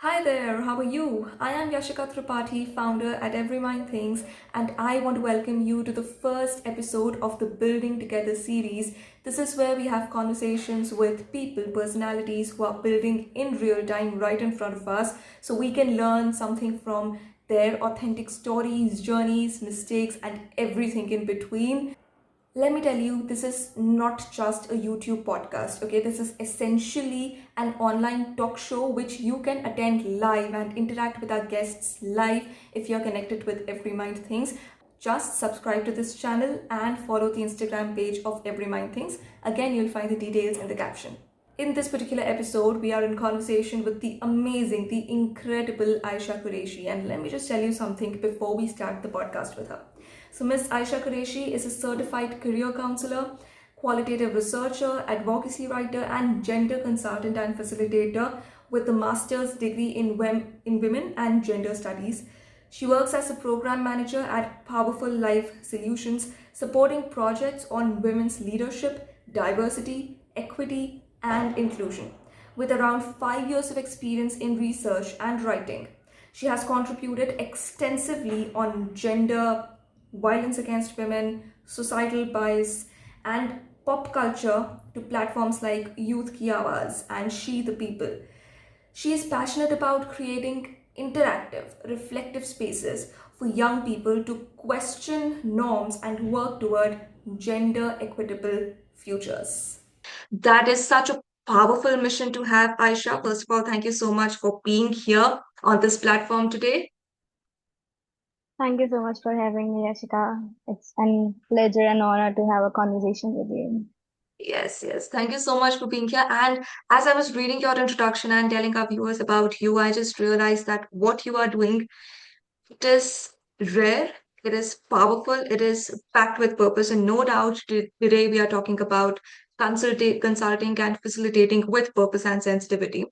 Hi there, how are you? I am Yashika Tripathi, founder at evrymindthinkss, and I want to welcome you to the first episode of the Building Together series. This is where we have conversations with people, personalities who are building in real time right in front of us so we can learn something from their authentic stories, journeys, mistakes, and everything in between. Let me tell you, this is not just a YouTube podcast, okay? This is essentially an online talk show which you can attend live and interact with our guests live if you're connected with Every Mind Things. Just subscribe to this channel and follow the Instagram page of Every Mind Things. Again, you'll find the details in the caption. In this particular episode, we are in conversation with the amazing, the incredible Ayesha Qureshi. And let me just tell you something before we start the podcast with her. So, Miss Ayesha Qureshi is a certified career counselor, qualitative researcher, advocacy writer, and gender consultant and facilitator with a master's degree in women and gender studies. She works as a program manager at Powerful Life Solutions, supporting projects on women's leadership, diversity, equity, and inclusion. With around 5 years of experience in research and writing, she has contributed extensively on gender, violence against women, societal bias, and pop culture to platforms like Youth Ki Awaaz and She the People. She is passionate about creating interactive, reflective spaces for young people to question norms and work toward gender equitable futures. That is such a powerful mission to have, Aisha. First of all, thank you so much for being here on this platform today. Thank you so much for having me, Yashika. It's a pleasure and honor to have a conversation with you. Yes, yes. Thank you so much for being here. And as I was reading your introduction and telling our viewers about you, I just realized that what you are doing, it is rare, it is powerful, it is packed with purpose. And no doubt today we are talking about consulting and facilitating with purpose and sensitivity.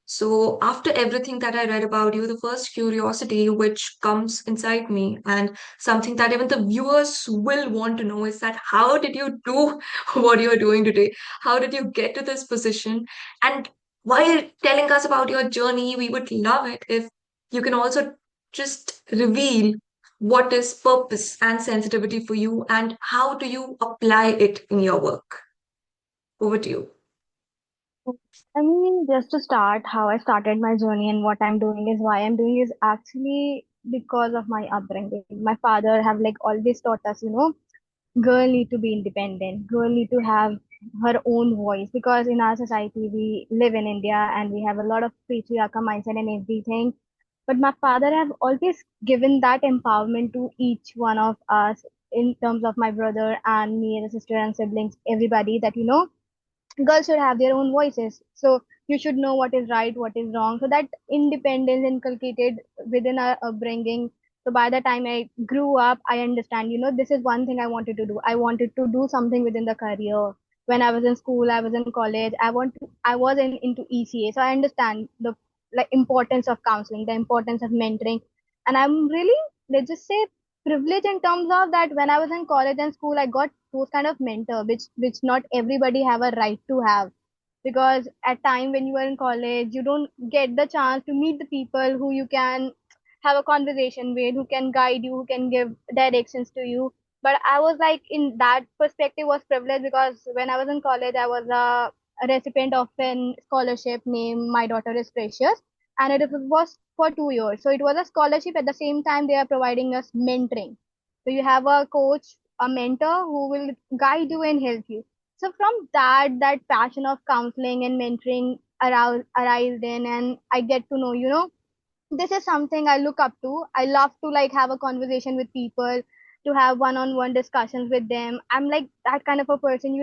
So, after everything that I read about you, the first curiosity which comes inside me, and something that even the viewers will want to know, is that how did you do what you're doing today? How did you get to this position? And while telling us about your journey, we would love it if you can also just reveal what is purpose and sensitivity for you, and how do you apply it in your work? Over to you. Just to start, how I started my journey and what I'm doing is why I'm doing is actually because of my upbringing. My father have like always taught us, girl need to be independent, girl need to have her own voice because in our society we live in India and we have a lot of patriarchal mindset and everything. But my father have always given that empowerment to each one of us in terms of my brother and me and sister and siblings, everybody that girls should have their own voices. So you should know what is right, what is wrong. So that independence inculcated within our upbringing. So by the time I grew up, I understand, this is one thing I wanted to do. I wanted to do something within the career. When I was in school, I was in college. I was into ECA. So I understand the like importance of counseling, the importance of mentoring. And I'm really, let's just say, privileged in terms of that when I was in college and school, I got those kind of mentor, which not everybody have a right to have. Because at time when you are in college, you don't get the chance to meet the people who you can have a conversation with, who can guide you, who can give directions to you. But I was like in that perspective was privileged because when I was in college, I was a recipient of an scholarship named My Daughter is Precious, and it was for 2 years. So it was a scholarship. At the same time, they are providing us mentoring. So you have a coach, a mentor who will guide you and help you. So from that passion of counseling and mentoring arised in, and I get to know, this is something I look up to. I love to like have a conversation with people, to have one-on-one discussions with them. I'm like that kind of a person,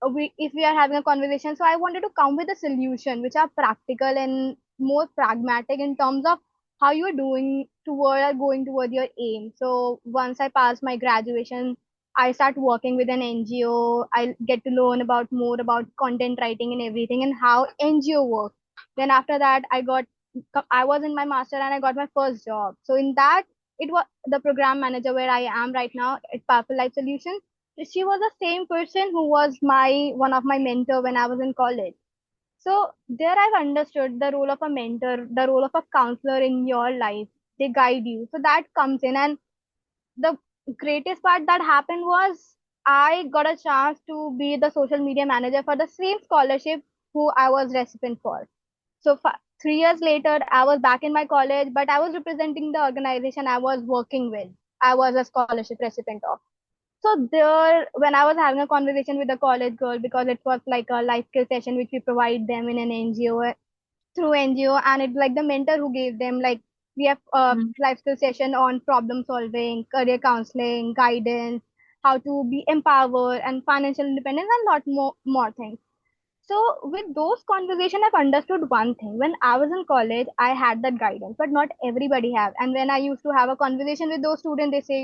if we are having a conversation, so I wanted to come with a solution which are practical and more pragmatic in terms of how you're doing toward or going toward your aim. So once I passed my graduation, I start working with an NGO. I get to learn about more about content writing and everything and how NGO works. Then after that, I was in my master and I got my first job. So in that, it was the program manager where I am right now at Powerful Life Solutions. She was the same person who was my one of my mentor when I was in college. So there I've understood the role of a mentor, the role of a counselor in your life. They guide you, so that comes in. And the greatest part that happened was I got a chance to be the social media manager for the same scholarship who I was recipient for. So 3 years later, I was back in my college, but I was representing the organization I was working with. I was a scholarship recipient of. So there, when I was having a conversation with a college girl, because it was like a life skill session which we provide them in an NGO, through NGO, and it's like the mentor who gave them, like, we have a Mm. life skill session on problem solving, career counseling, guidance, how to be empowered and financial independence, and lot more things. So with those conversations, I've understood one thing. When I was in college, I had that guidance, but not everybody have. And when I used to have a conversation with those students, they say,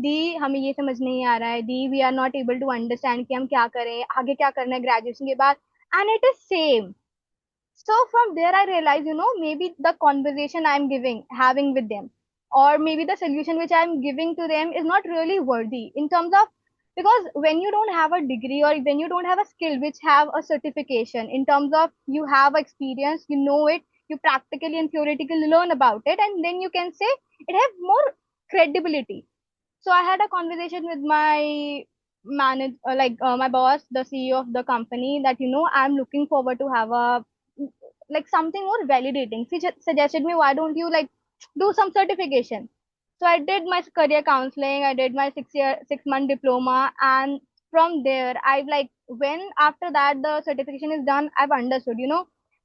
दी हमें ये समझ नहीं आ रहा है, दी we are not able to understand कि हम क्या करें, आगे क्या करना है ग्रेजुएशन के बाद. And it is same. So from there I realized, maybe the conversation I'm having with them, or maybe the solution which I'm giving to them is not really worthy in terms of, because when you don't have a degree or when you don't have a skill which have a certification, in terms of you have experience, you know it, you practically and theoretically learn about it, and then you can say it have more credibility. So I had a conversation with my my boss, the CEO of the company, that I'm looking forward to have a, like, something more validating. She suggested me, why don't you like do some certification? So I did my career counseling. I did my 6-month diploma, and from there, I've like, when after that the certification is done, I've understood.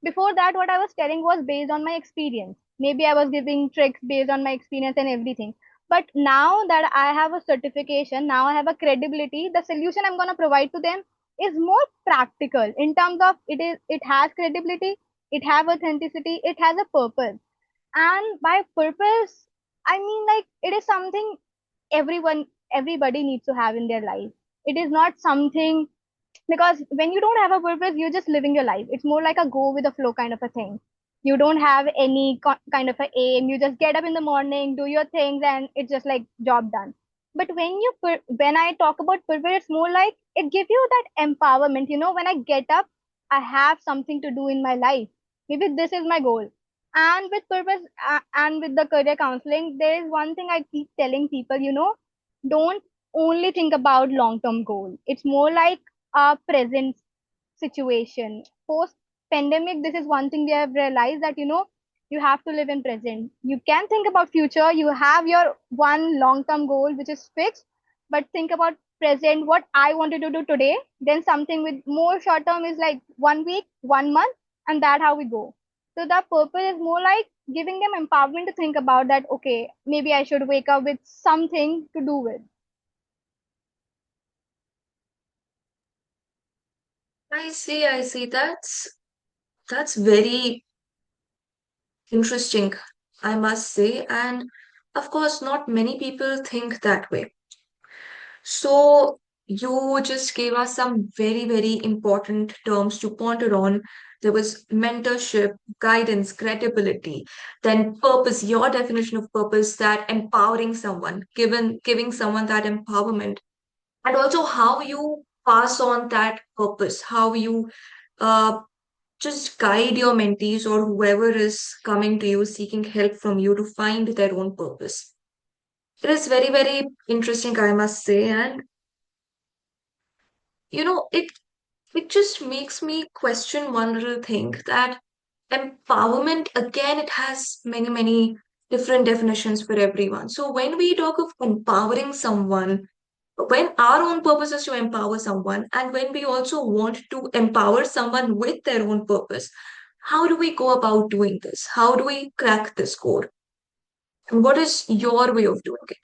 Before that, what I was telling was based on my experience. Maybe I was giving tricks based on my experience and everything. But now that I have a certification, now I have a credibility. The solution I'm gonna provide to them is more practical in terms of it has credibility, it have authenticity, it has a purpose. And by purpose, I mean, like, it is something everybody needs to have in their life. It is not something, because when you don't have a purpose, you're just living your life. It's more like a go with the flow kind of a thing. You don't have any kind of a aim. You just get up in the morning, do your things, and it's just like job done. But when I talk about purpose, it's more like it gives you that empowerment. When I get up, I have something to do in my life. Maybe this is my goal. And with purpose, and with the career counseling, there is one thing I keep telling people. Don't only think about long term goal. It's more like our present situation. Post pandemic, this is one thing we have realized, that you have to live in present. You can think about future. You have your one long term goal which is fixed, but think about present, what I wanted to do today. Then something with more short term is like 1 week, 1 month, and that how we go. So the purpose is more like giving them empowerment to think about that. Okay, maybe I should wake up with something to do with. I see. That's very interesting, I must say. And of course, not many people think that way. So you just gave us some very, very important terms to ponder on. There was mentorship, guidance, credibility, then purpose, your definition of purpose, that empowering someone, giving someone that empowerment, and also how you pass on that purpose, how you uh, just guide your mentees or whoever is coming to you seeking help from you to find their own purpose. It is very, very interesting, I must say. And it just makes me question one little thing, that empowerment, again, it has many, many different definitions for everyone. So when we talk of empowering someone, when our own purpose is to empower someone, and when we also want to empower someone with their own purpose, how do we go about doing this? How do we crack this code? And what is your way of doing it?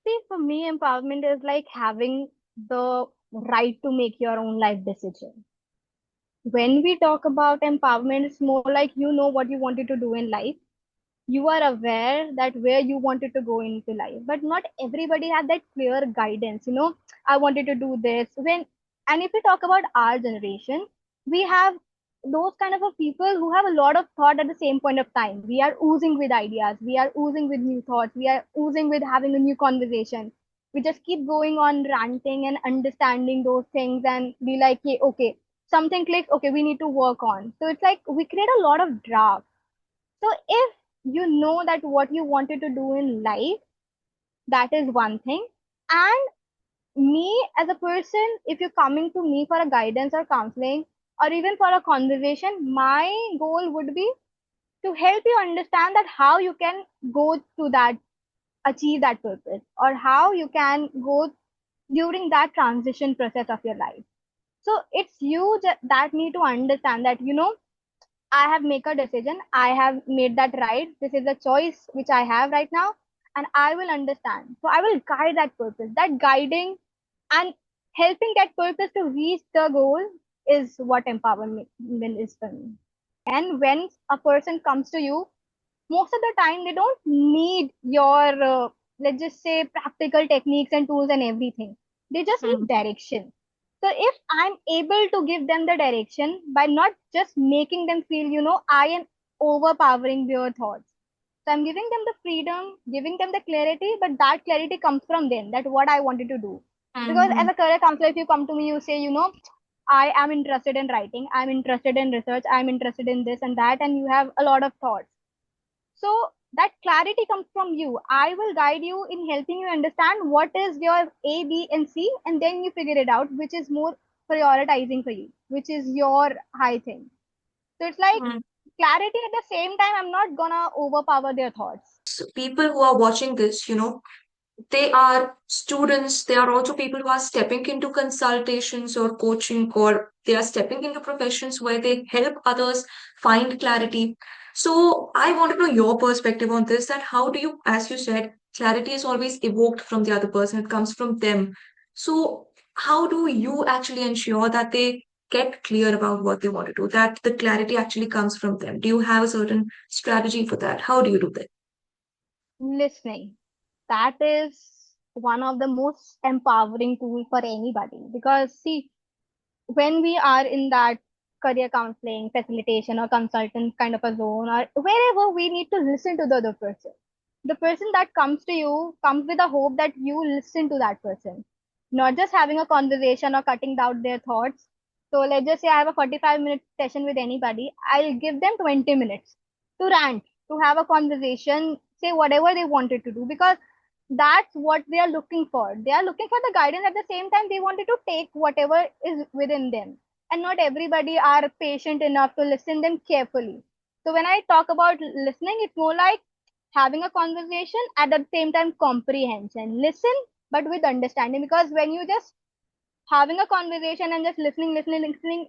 See, for me, empowerment is like having the right to make your own life decision. When we talk about empowerment, it's more like what you wanted to do in life. You are aware that where you wanted to go into life, but not everybody had that clear guidance. I wanted to do this. And if we talk about our generation, we have those kind of a people who have a lot of thought at the same point of time. We are oozing with ideas. We are oozing with new thoughts. We are oozing with having a new conversation. We just keep going on ranting and understanding those things and be like, yeah, okay. something clicks, okay, we need to work on. So it's like we create a lot of drafts. So if you know that what you wanted to do in life, that is one thing. And me as a person, if you're coming to me for a guidance or counseling or even for a conversation, my goal would be to help you understand that how you can go to that, achieve that purpose, or how you can go during that transition process of your life. So it's you that need to understand that, I have made a decision. I have made that right. This is a choice which I have right now, and I will understand. So I will guide that purpose. That guiding and helping that purpose to reach the goal is what empowerment is for me. And when a person comes to you, most of the time they don't need your let's just say practical techniques and tools and everything. They just need Hmm. direction. So if I'm able to give them the direction by not just making them feel, I am overpowering their thoughts, so I'm giving them the freedom, giving them the clarity, but that clarity comes from them, that what I wanted to do. Because as Hmm. a career counselor, if you come to me, you say, I am interested in writing, I'm interested in research, I'm interested in this and that, and you have a lot of thoughts. So that clarity comes from you. I will guide you in helping you understand what is your A, B, and C, and then you figure it out, which is more prioritizing for you, which is your high thing. So it's like Hmm. clarity at the same time, I'm not gonna overpower their thoughts. So people who are watching this, they are students, they are also people who are stepping into consultations or coaching, or they are stepping into professions where they help others find clarity. So I want to know your perspective on this, that how do you, as you said, clarity is always evoked from the other person, it comes from them. So how do you actually ensure that they get clear about what they want to do, that the clarity actually comes from them? Do you have a certain strategy for that? How do you do that? Listening. That is one of the most empowering tool for anybody, because see, when we are in that career counseling, facilitation, or consultant kind of a zone, or wherever, we need to listen to the other person. The person that comes to you comes with a hope that you listen to that person, not just having a conversation or cutting out their thoughts. So let's just say I have a 45-minute session with anybody. I'll give them 20 minutes to rant, to have a conversation, say whatever they wanted to do, because that's what they are looking for. They are looking for the guidance. At the same time, they wanted to take whatever is within them. And not everybody are patient enough to listen them carefully. So when I talk about listening, it's more like having a conversation, at the same time comprehension. Listen, but with understanding. Because when you just having a conversation and just listening,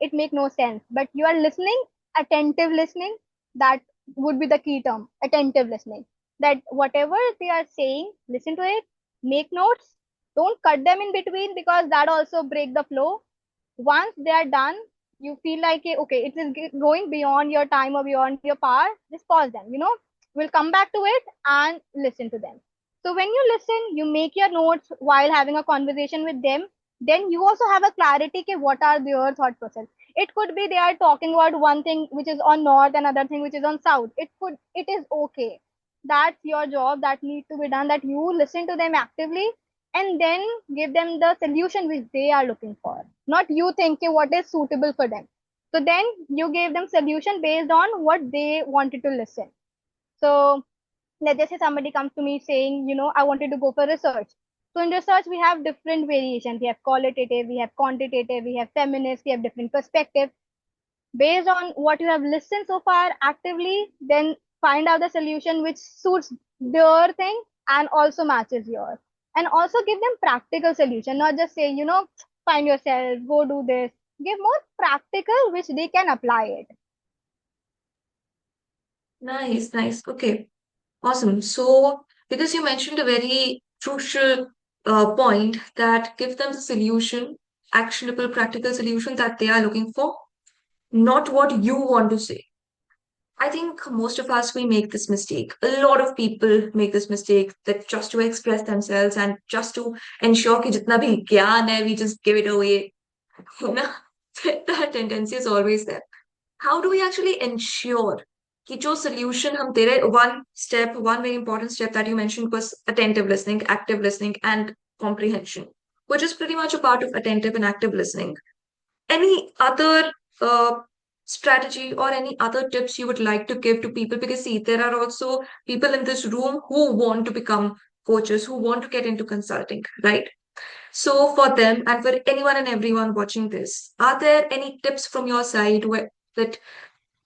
it make no sense. But you are listening, attentive listening, that would be the key term, attentive listening. That whatever they are saying, listen to it, make notes, don't cut them in between, because that also break the flow. Once they are done, you feel like, okay, it is going beyond your time or beyond your power, just pause them, we'll come back to it and listen to them. So when you listen, you make your notes while having a conversation with them, then you also have a clarity ke what are their thought process. It could be they are talking about one thing which is on north, another thing which is on south. It is okay. That's your job that needs to be done, that you listen to them actively and then give them the solution which they are looking for. Not you thinking what is suitable for them. So then you gave them solution based on what they wanted to listen. So let's just say somebody comes to me saying, I wanted to go for research. So in research, we have different variations. We have qualitative, we have quantitative, we have feminist, we have different perspectives. Based on what you have listened so far actively, then find out the solution which suits their thing and also matches yours. And also give them practical solution, not just say, find yourself, go do this. Give more practical which they can apply it. Nice, nice. Okay. Awesome. So, because you mentioned a very crucial point, that give them the solution, actionable, practical solution that they are looking for, not what you want to say. I think most of us, we make this mistake. A lot of people make this mistake, that just to express themselves and just to ensure कि जितना भी ज्ञान है, we just give it away. You know, that tendency is always there. How do we actually ensure कि जो solution हम दे रहे, one very important step that you mentioned was attentive listening, active listening, and comprehension, which is pretty much a part of attentive and active listening. any other strategy or any other tips you would like to give to people? Because see, there are also people in this room who want to become coaches, who want to get into consulting, right? So for them and for anyone and everyone watching this, are there any tips from your side that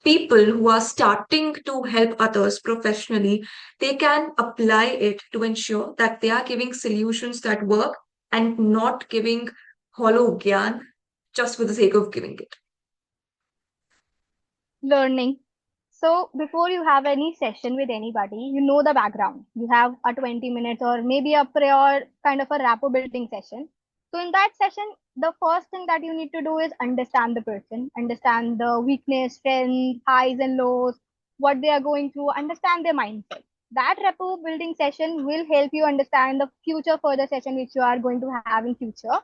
people who are starting to help others professionally, they can apply it to ensure that they are giving solutions that work and not giving hollow gyan just for the sake of giving it? Learning. So before you have any session with anybody, you know the background. You have a 20 minutes or maybe a prior kind of a rapport building session. So in that session, the first thing that you need to do is understand the person, understand the weakness, strength, highs and lows, what they are going through, understand their mindset. That rapport building session will help you understand the future further session which you are going to have in future.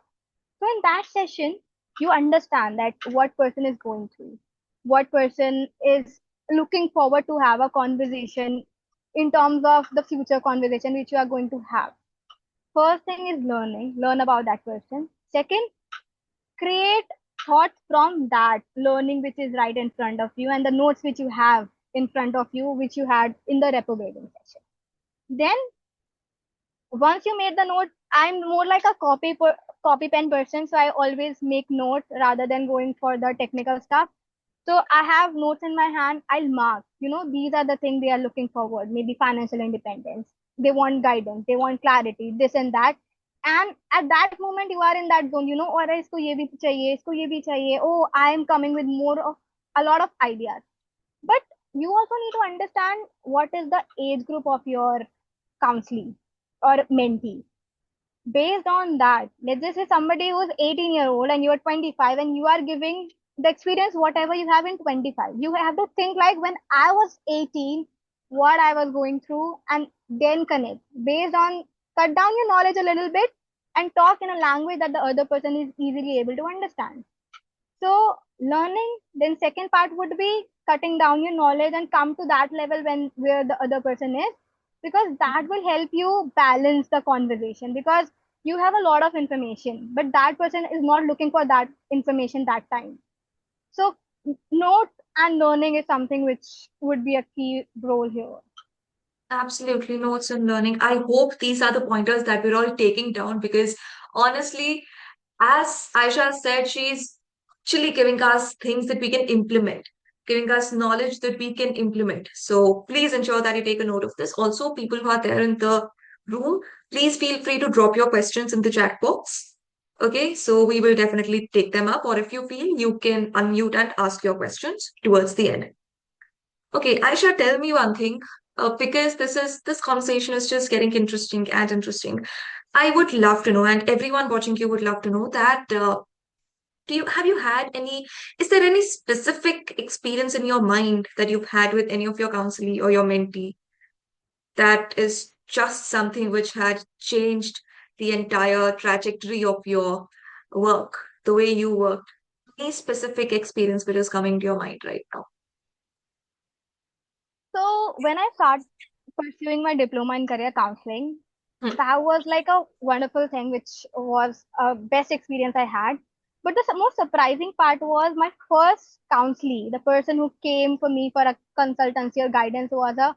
So in that session, you understand that what person is going through, what person is looking forward to have a conversation in terms of the future conversation which you are going to have. First thing is learning, learn about that person. Second, create thoughts from that learning which is right in front of you and the notes which you have in front of you which you had in the repo grading session. Then once you made the note, I'm more like a copy pen person, so I always make notes rather than going for the technical stuff. So I have notes in my hand. I'll mark, these are the things they are looking forward, maybe financial independence, they want guidance, they want clarity, this and that. And at that moment you are in that zone, or isko ye bhi chahiye, isko ye bhi chahiye. Oh, I am coming with more of a lot of ideas. But you also need to understand what is the age group of your counseling or mentee. Based on that, let's just say somebody who's 18-year-old and you're 25 and you are giving the experience whatever you have in 25. You have to think like when I was 18, what I was going through, and then connect. Based on, cut down your knowledge a little bit and talk in a language that the other person is easily able to understand. So learning, then second part would be cutting down your knowledge and come to that level when where the other person is, because that will help you balance the conversation, because you have a lot of information but that person is not looking for that information that time. So note and learning is something which would be a key role here. Absolutely, notes and learning. I hope these are the pointers that we're all taking down because honestly, as Aisha said, she's actually giving us things that we can implement, giving us knowledge that we can implement. So please ensure that you take a note of this. Also, people who are there in the room, please feel free to drop your questions in the chat box. Okay, so we will definitely take them up, or if you feel, you can unmute and ask your questions towards the end. Okay, Aisha, tell me one thing, because this conversation is just getting interesting and interesting. I would love to know, and everyone watching you would love to know that do you have you had any, is there any specific experience in your mind that you've had with any of your counselee or your mentee that is just something which had changed the entire trajectory of your work, the way you work? Any specific experience which is coming to your mind right now? So when I started pursuing my diploma in career counseling, Hmm. that was like a wonderful thing, which was a best experience I had. But the most surprising part was my first counselee, the person who came for me for a consultancy or guidance, was a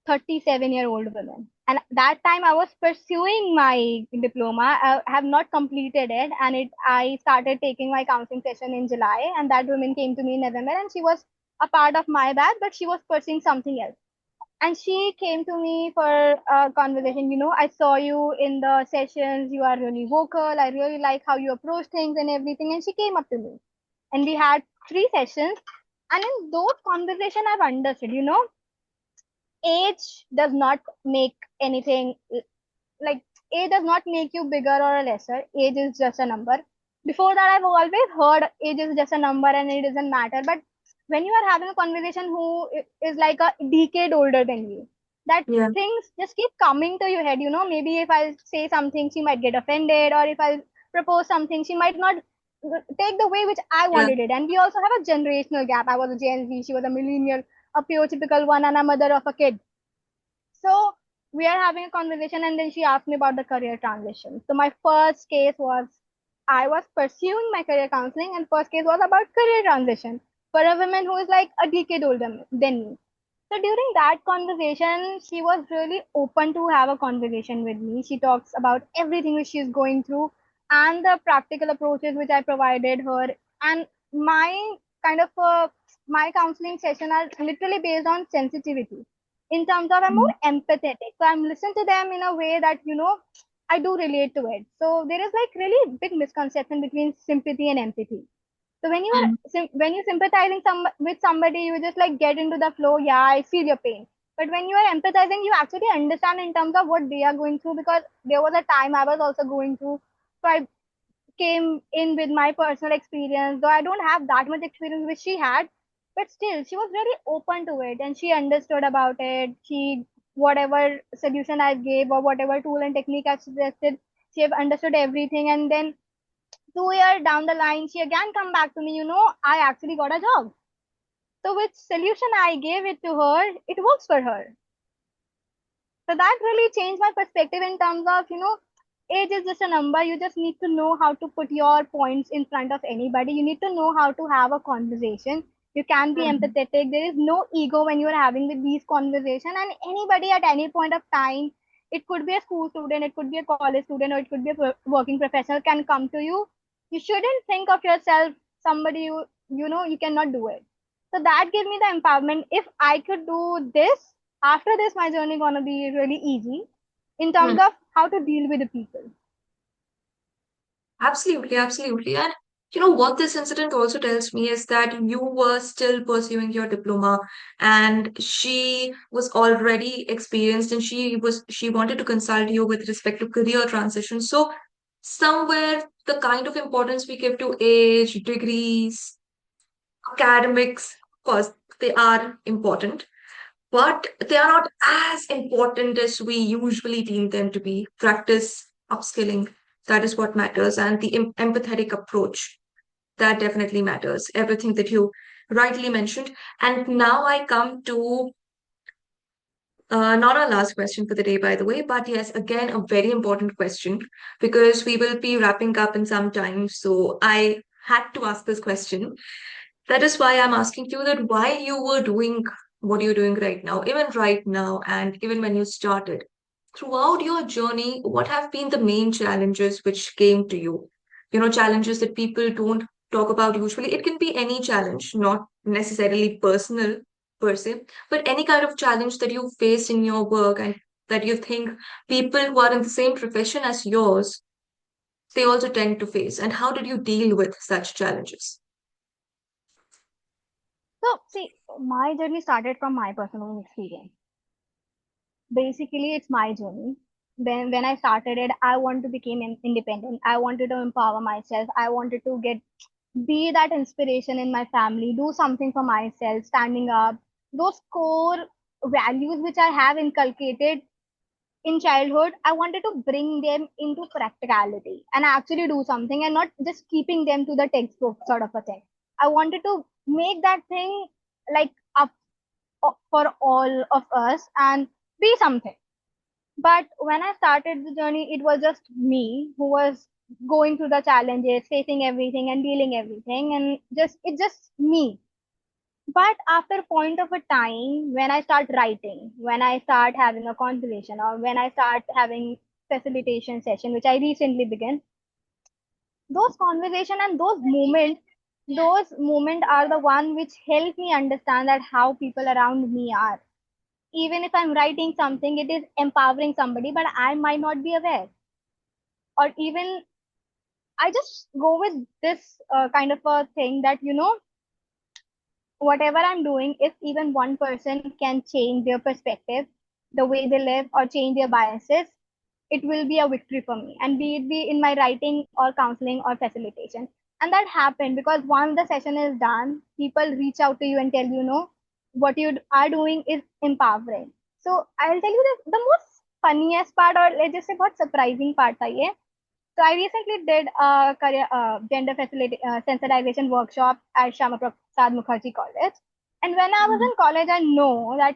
37-year-old woman. And that time I was pursuing my diploma. I have not completed it, and I started taking my counseling session in July. And that woman came to me in November, and she was a part of my batch, but she was pursuing something else. And she came to me for a conversation. I saw you in the sessions, you are really vocal, I really like how you approach things and everything. And she came up to me and we had 3 sessions. And in those conversations I've understood, age does not make anything, like, age does not make you bigger or lesser. Age is just a number. Before that, I've always heard age is just a number and it doesn't matter. But when you are having a conversation who is like a decade older than you, that Yeah, things just keep coming to your head. Maybe if I say something, she might get offended, or if I propose something, she might not take the way which I yeah, wanted it. And we also have a generational gap. I was a Gen Z, she was a millennial, a stereotypical one, and a mother of a kid. So we are having a conversation, and then she asked me about the career transition. So my first case was I was pursuing my career counseling, and first case was about career transition for a woman who is like a decade older than me. So during that conversation, she was really open to have a conversation with me. She talks about everything which she's going through and the practical approaches which I provided her. And my kind of my counseling session are literally based on sensitivity. In terms of I'm more empathetic, so I'm listening to them in a way that I do relate to it. So there is like really big misconception between sympathy and empathy. So when Mm. when you're sympathizing with somebody, you just like get into the flow. Yeah, I feel your pain. But when you are empathizing, you actually understand in terms of what they are going through, because there was a time I was also going through. So I came in with my personal experience, though I don't have that much experience which she had, but still she was very open to it and she understood about it. She whatever solution I gave or whatever tool and technique I suggested, she have understood everything. And then 2 years down the line, she again come back to me, I actually got a job. So which solution I gave it to her, it works for her. So that really changed my perspective in terms of, age is just a number. You just need to know how to put your points in front of anybody. You need to know how to have a conversation. You can be Mhm. empathetic. There is no ego when you are having with these conversation. And anybody at any point of time, it could be a school student, it could be a college student, or it could be a working professional can come to you. You shouldn't think of yourself somebody you cannot do it. So that gave me the empowerment. If I could do this, after this my journey gonna be really easy in terms Mm. of how to deal with the people. Absolutely, absolutely. And you know what this incident also tells me is that you were still pursuing your diploma and she was already experienced and she wanted to consult you with respect to career transition. So somewhere the kind of importance we give to age, degrees, academics, of course, they are important, but they are not as important as we usually deem them to be. Practice, upskilling, that is what matters, and the empathetic approach, that definitely matters. Everything that you rightly mentioned. And now I come to not our last question for the day, by the way, but yes, again, a very important question because we will be wrapping up in some time. So I had to ask this question. That is why I'm asking you that why you were doing what you're doing right now, and even when you started. Throughout your journey, what have been the main challenges which came to you? You know, challenges that people don't talk about usually. It can be any challenge, not necessarily personal per se, but any kind of challenge that you faced in your work and that you think people who are in the same profession as yours, they also tend to face. And how did you deal with such challenges? So see, my journey started from my personal experience. Basically, it's my journey. Then when I started it, I wanted to become independent. I wanted to empower myself. I wanted to get be that inspiration in my family, do something for myself, standing up. Those core values which I have inculcated in childhood, I wanted to bring them into practicality and actually do something and not just keeping them to the textbook sort of a thing. I wanted to make that thing like up for all of us and be something. But when I started the journey, it was just me who was going through the challenges, facing everything and dealing everything, and just me. But after a point of a time, when I start writing, when I start having a conversation, or when I start having facilitation session, which I recently began, those conversation and those moments are the one which help me understand that how people around me are. Even if I'm writing something, it is empowering somebody, but I might not be aware. Or even I just go with this kind of a thing that whatever I'm doing, if even one person can change their perspective, the way they live, or change their biases, it will be a victory for me. And be it be in my writing or counseling or facilitation. And that happened because once the session is done, people reach out to you and tell what you are doing is empowering. So I'll tell you the most funniest part, or let's just say what surprising part है. So I recently did a career gender sensitization workshop at Shama Prasad Mukherjee College. And when I was in college, I know that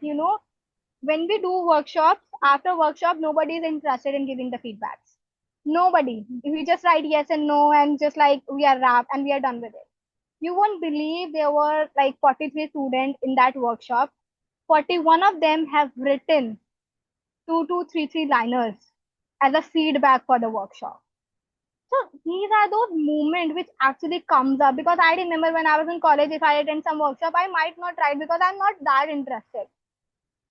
when we do workshops, after workshop, nobody is interested in giving the feedbacks. Nobody. We just write yes and no and just like we are wrapped and we are done with it. You won't believe there were like 43 students in that workshop. 41 of them have written two, three liners as a feedback for the workshop. So these are those moments which actually comes up because I remember when I was in college, if I attend some workshop, I might not write because I'm not that interested.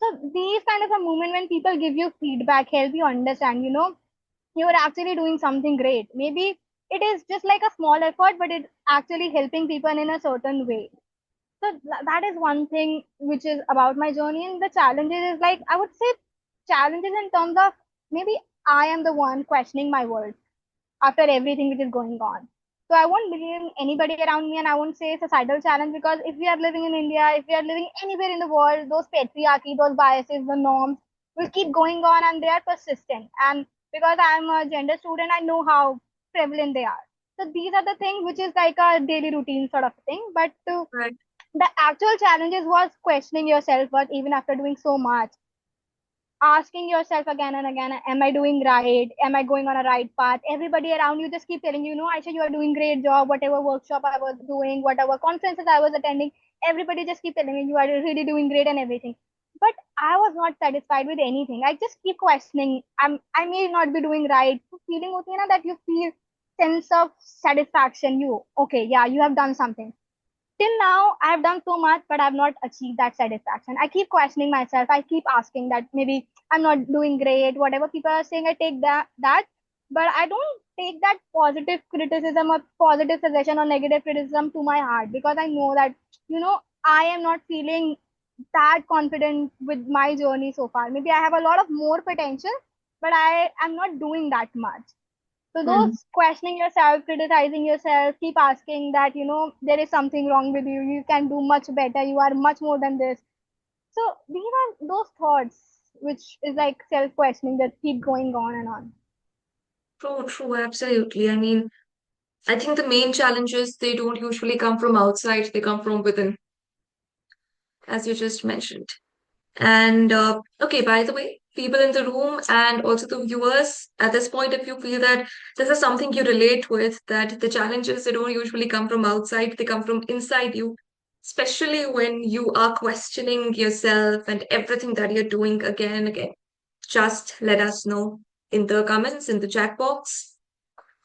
So these kind of a moment when people give you feedback, help you understand, you are actually doing something great. Maybe it is just like a small effort, but it's actually helping people in a certain way. So that is one thing which is about my journey. And the challenges is like, I would say challenges in terms of maybe I am the one questioning my world after everything which is going on. So I won't blame anybody around me and I won't say societal challenge because if we are living in India, if we are living anywhere in the world, those patriarchy, those biases, the norms will keep going on and they are persistent. And because I'm a gender student, I know how prevalent they are. So these are the things which is like a daily routine sort of thing. But Right. the actual challenges was questioning yourself, but even after doing so much, asking yourself again and again, am I doing right? Am I going on a right path? Everybody around you just keep telling you, no, Aisha, you are doing great job. Whatever workshop I was doing, whatever conferences I was attending, everybody just keep telling me you are really doing great and everything. But I was not satisfied with anything. I just keep questioning. I may not be doing right. So feeling hoti hai na that you feel sense of satisfaction. You okay? Yeah, you have done something till now I've done so much but I've not achieved that satisfaction. I keep questioning myself. I keep asking that maybe I'm not doing great. Whatever people are saying, I take that, but I don't take that positive criticism or positive suggestion or negative criticism to my heart because I know that I am not feeling that confident with my journey so far. Maybe I have a lot of more potential, but I am not doing that much. So Hmm. those questioning yourself, criticizing yourself, keep asking that, there is something wrong with you. You can do much better. You are much more than this. So these are those thoughts, which is like self-questioning that keep going on and on. True, true, absolutely. I mean, I think the main challenges, they don't usually come from outside, they come from within, as you just mentioned. And okay, by the way, people in the room and also the viewers, at this point, if you feel that this is something you relate with, that the challenges, they don't usually come from outside, they come from inside you, especially when you are questioning yourself and everything that you're doing again and again. Just let us know in the comments, in the chat box.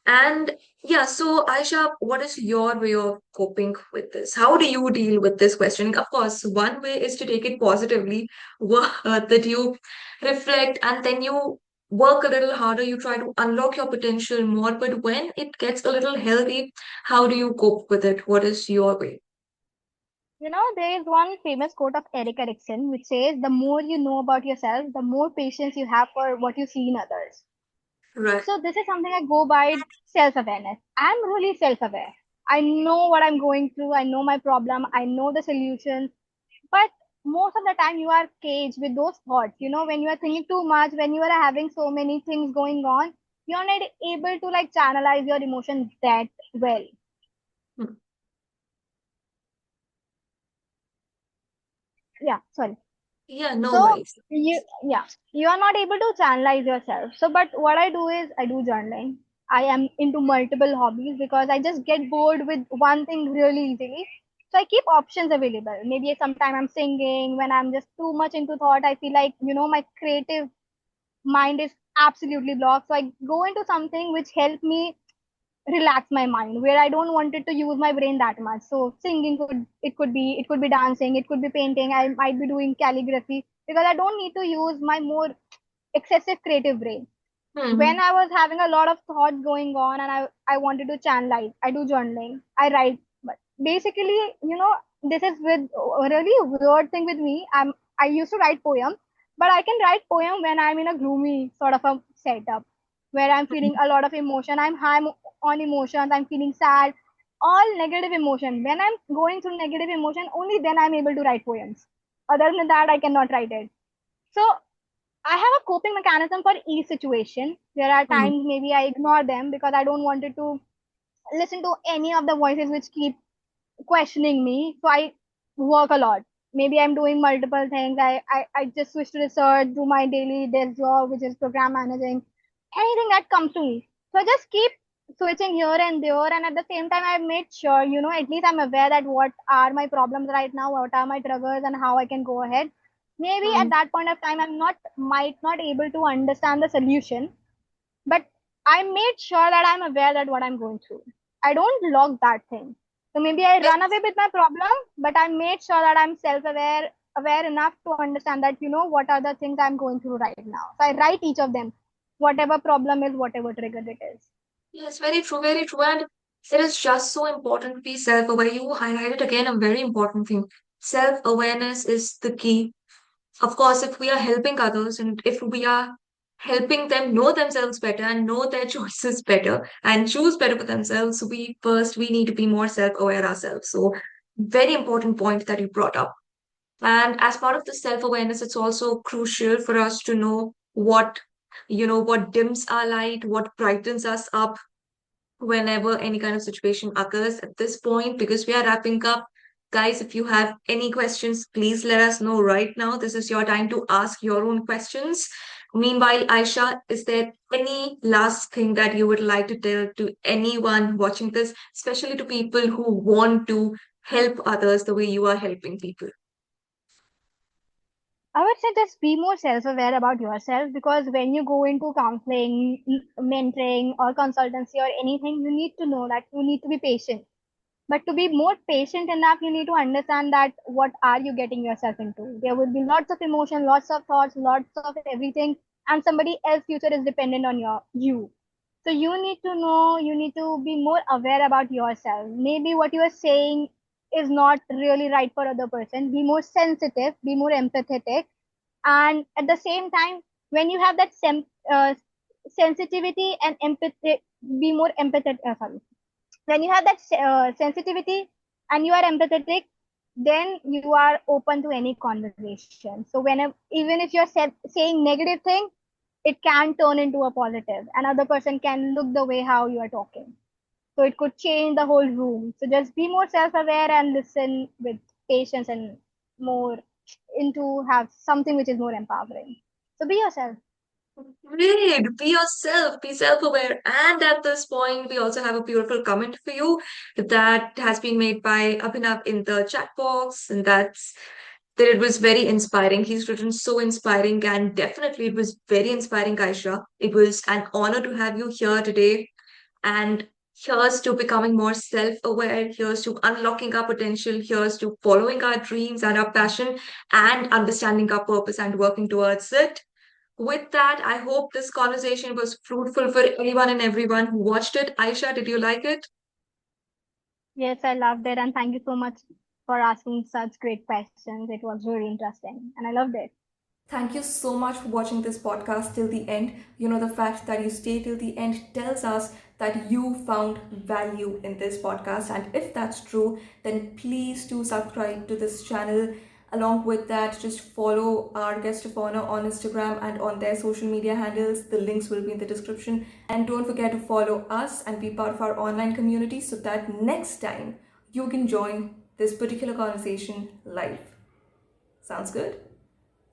And yeah, so Aisha, what is your way of coping with this? How do you deal with this question? Of course, one way is to take it positively, that you reflect and then you work a little harder, you try to unlock your potential more. But when it gets a little healthy, how do you cope with it? What is your way? There is one famous quote of Eric Erikson which says, the more you know about yourself, the more patience you have for what you see in others. Right. So this is something I go by self-awareness. I'm really self-aware. I know what I'm going through. I know my problem. I know the solutions. But most of the time you are caged with those thoughts. When you are thinking too much, when you are having so many things going on, you're not able to like channelize your emotions that well. Hmm. Yeah, sorry. Yeah, no So worries. you are not able to channelize yourself. So but what I do is I do journaling. I am into multiple hobbies because I just get bored with one thing really easily. So I keep options available. Maybe sometime I'm singing when I'm just too much into thought. I feel like my creative mind is absolutely blocked. So I go into something which help me relax my mind where I don't want it to use my brain that much. So singing could be dancing, it could be painting, I might be doing calligraphy because I don't need to use my more excessive creative brain. Hmm. When I was having a lot of thoughts going on and I wanted to channelize, I do journaling, I write. But basically, this is with a really weird thing with me. I used to write poem, but I can write poem when I'm in a gloomy sort of a setup where I'm feeling a lot of emotion. I'm high on emotions. I'm feeling sad, all negative emotion. When I'm going through negative emotion, only then I'm able to write poems. Other than that, I cannot write it. So I have a coping mechanism for each situation. There are Hmm. times maybe I ignore them because I don't want it to listen to any of the voices which keep questioning me. So I work a lot. Maybe I'm doing multiple things. I just switch to research, do my daily desk job, which is program managing. Anything that comes to me. So I just keep switching here and there, and at the same time, I made sure, at least I'm aware that what are my problems right now, what are my triggers, and how I can go ahead. Maybe at Hmm. that point of time, might not able to understand the solution, but I made sure that I'm aware that what I'm going through. I don't lock that thing. So maybe I run away with my problem, but I made sure that I'm self-aware, aware enough to understand that, what are the things I'm going through right now. So I write each of them, whatever problem is, whatever trigger it is. Yes, very true, very true. And it is just so important to be self-aware. You highlighted again a very important thing. Self-awareness is the key. Of course, if we are helping others and if we are helping them know themselves better and know their choices better and choose better for themselves, we need to be more self-aware ourselves. So, very important point that you brought up. And as part of the self-awareness, it's also crucial for us to know what dims our light, what brightens us up whenever any kind of situation occurs at this point, because we are wrapping up. Guys, if you have any questions, please let us know right now. This is your time to ask your own questions. Meanwhile, Aisha, is there any last thing that you would like to tell to anyone watching this, especially to people who want to help others the way you are helping people? I would say just be more self-aware about yourself, because when you go into counseling, mentoring, or consultancy or anything, you need to know that you need to be patient. But to be more patient enough, you need to understand that what are you getting yourself into. There will be lots of emotion, lots of thoughts, lots of everything, and somebody else's future is dependent on you. So you need to know, you need to be more aware about yourself. Maybe what you are saying is not really right for other person. Be more sensitive, be more empathetic, and at the same time, when you have that sensitivity and empathy, be more empathetic. Sorry, when you have that sensitivity and you are empathetic, then you are open to any conversation. So whenever, even if you're saying negative thing, it can turn into a positive. Another person can look the way how you are talking, so it could change the whole room. So just be more self-aware and listen with patience, and more into have something which is more empowering. So be yourself. Great. Be yourself, be self-aware. And at this point, we also have a beautiful comment for you that has been made by Abhinav in the chat box, and that it was very inspiring. He's written so inspiring, and definitely it was very inspiring, Aisha. It was an honor to have you here today. And here's to becoming more self-aware, here's to unlocking our potential, here's to following our dreams and our passion and understanding our purpose and working towards it. With that, I hope this conversation was fruitful for anyone and everyone who watched it. Aisha, did you like it? Yes, I loved it, and thank you so much for asking such great questions. It was really interesting, and I loved it. Thank you so much for watching this podcast till the end. You know, the fact that you stay till the end tells us that you found value in this podcast. And if that's true, then please do subscribe to this channel. Along with that, just follow our guest of honor on Instagram and on their social media handles. The links will be in the description. And don't forget to follow us and be part of our online community so that next time you can join this particular conversation live. Sounds good?